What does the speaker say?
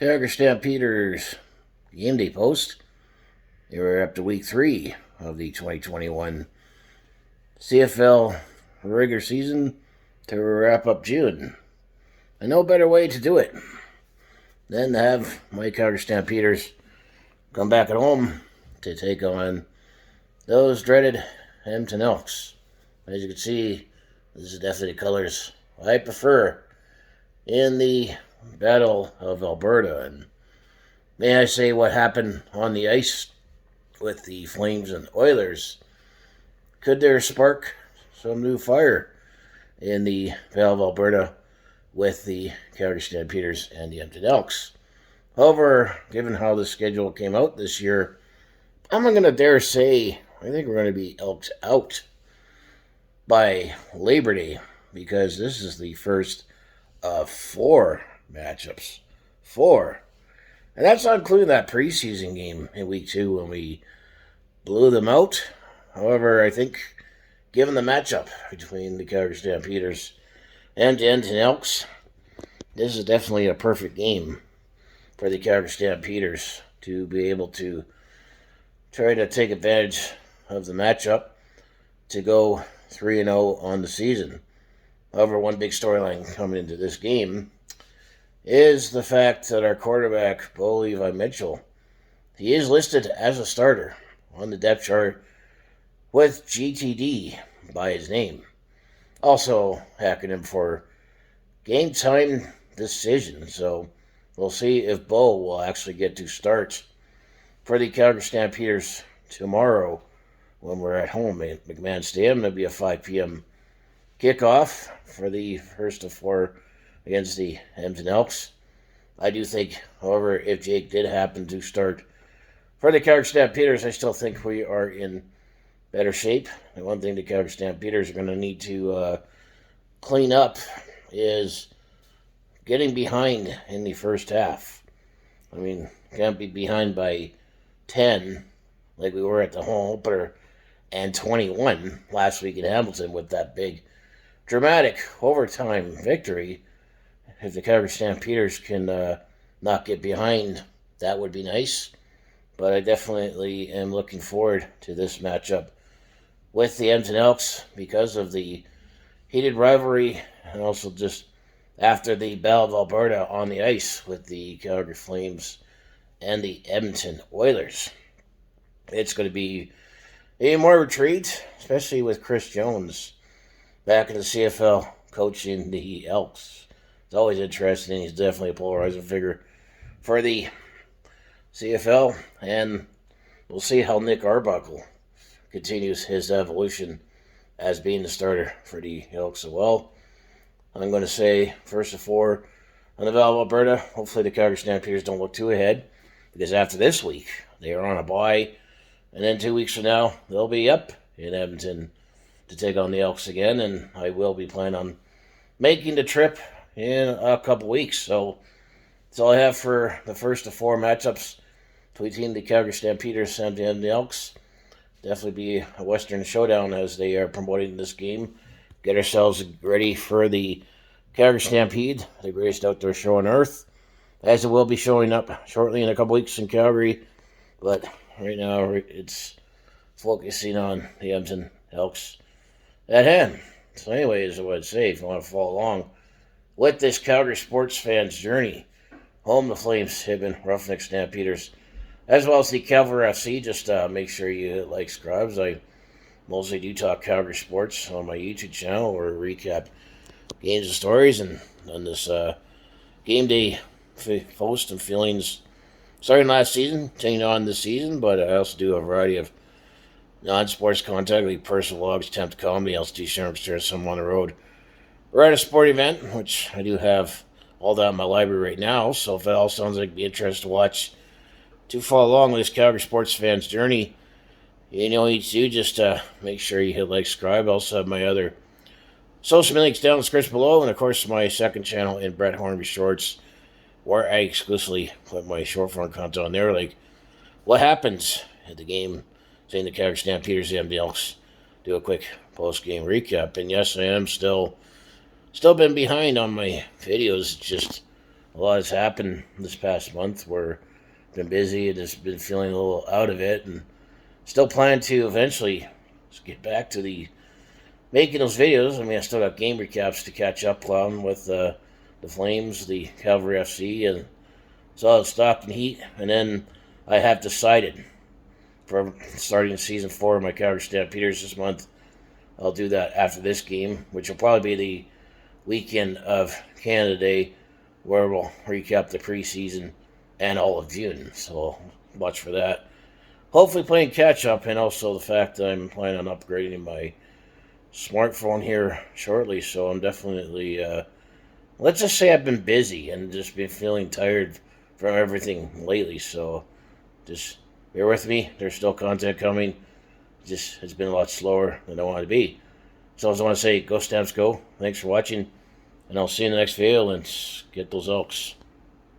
Calgary Stampeders game day post. They were up to week 3 of the 2021 CFL Regular season to wrap up June. And no better way to do it than to have my Calgary Stampeders come back at home to take on those dreaded Edmonton Elks. As you can see, this is definitely the colors I prefer in the Battle of Alberta. And may I say what happened on the ice with the Flames and Oilers? Could there spark some new fire in the Battle of Alberta with the Calgary Stampeders and the Edmonton Elks? However, given how the schedule came out this year, I'm not going to dare say I think we're going to be Elked out by Labor Day, because this is the first of 4 matchups. 4. And that's not including that preseason game in week 2 when we blew them out. However, I think given the matchup between the Calgary Stampeders and the Edmonton Elks, this is definitely a perfect game for the Calgary Stampeders to be able to try to take advantage of the matchup to go 3-0 on the season. However, one big storyline coming into this game is the fact that our quarterback, Bo Levi Mitchell, he is listed as a starter on the depth chart with GTD by his name. Also, acronym for game time decision. So we'll see if Bo will actually get to start for the Calgary Stampeders tomorrow when we're at home at McMahon Stadium. It'll be a 5 p.m. kickoff for the first of 4 against the Edmonton Elks. I do think, however, if Jake did happen to start for the Calgary Stampeders, I still think we are in better shape. And one thing the Calgary Stampeders are going to need to clean up is getting behind in the first half. I mean, can't be behind by 10 like we were at the home opener and 21 last week in Hamilton with that big dramatic overtime victory. If the Calgary Stampeders can not get behind, that would be nice. But I definitely am looking forward to this matchup with the Edmonton Elks because of the heated rivalry and also just after the Battle of Alberta on the ice with the Calgary Flames and the Edmonton Oilers. It's going to be a more retreat, especially with Chris Jones back in the CFL coaching the Elks. It's always interesting. He's definitely a polarizing figure for the CFL, and we'll see how Nick Arbuckle continues his evolution as being the starter for the Elks as well. I'm going to say first of 4 on the Battle of Alberta. Hopefully the Calgary Stampeders don't look too ahead, because after this week they are on a bye, and then 2 weeks from now they'll be up in Edmonton to take on the Elks again, and I will be planning on making the trip in a couple weeks. So that's all I have for the first of 4 matchups between the Calgary Stampeders and the Elks. Definitely be a Western showdown as they are promoting this game. Get ourselves ready for the Calgary Stampede, the greatest outdoor show on earth, as it will be showing up shortly in a couple weeks in Calgary. But right now it's focusing on the Edmonton Elks at hand. So anyways, I would say if you want to follow along with this Calgary sports fans journey, home the Flames have been Roughneck Stampeders, as well as the Calgary FC. Just make sure you hit like, subscribe. I mostly do talk Calgary sports on my YouTube channel or recap games and stories, and on this game day post and feelings starting last season, taking on this season. But I also do a variety of non-sports content, like personal vlogs, attempt comedy, LCT share some on the road. We're at a sport event, which I do have all that in my library right now. So if that all sounds like it'd be interesting to watch, to follow along with this Calgary sports fans journey, you know what you do, just make sure you hit like, subscribe. I also have my other social media links down in the description below, and of course my second channel in Brett Hornby Shorts, where I exclusively put my short form content on there, like what happens at the game between the Calgary Stampeders and the Elks. Do a quick post-game recap. And yes, I am still been behind on my videos. It's just a lot has happened this past month. We're been busy and just been feeling a little out of it, and still plan to eventually just get back to the making those videos. I mean, I still got game recaps to catch up on with the Flames, the Calgary FC, and Solid Stock and Heat. And then I have decided for starting season 4 of my Calgary Stampeders this month, I'll do that after this game, which will probably be the weekend of Canada Day, where we'll recap the preseason and all of June. So watch for that. Hopefully playing catch up, and also the fact that I'm planning on upgrading my smartphone here shortly. So I'm definitely, let's just say I've been busy and just been feeling tired from everything lately. So just bear with me. There's still content coming. Just it's been a lot slower than I wanted to be. So I just want to say, go Stamps, go. Thanks for watching, and I'll see you in the next video, and get those Elks.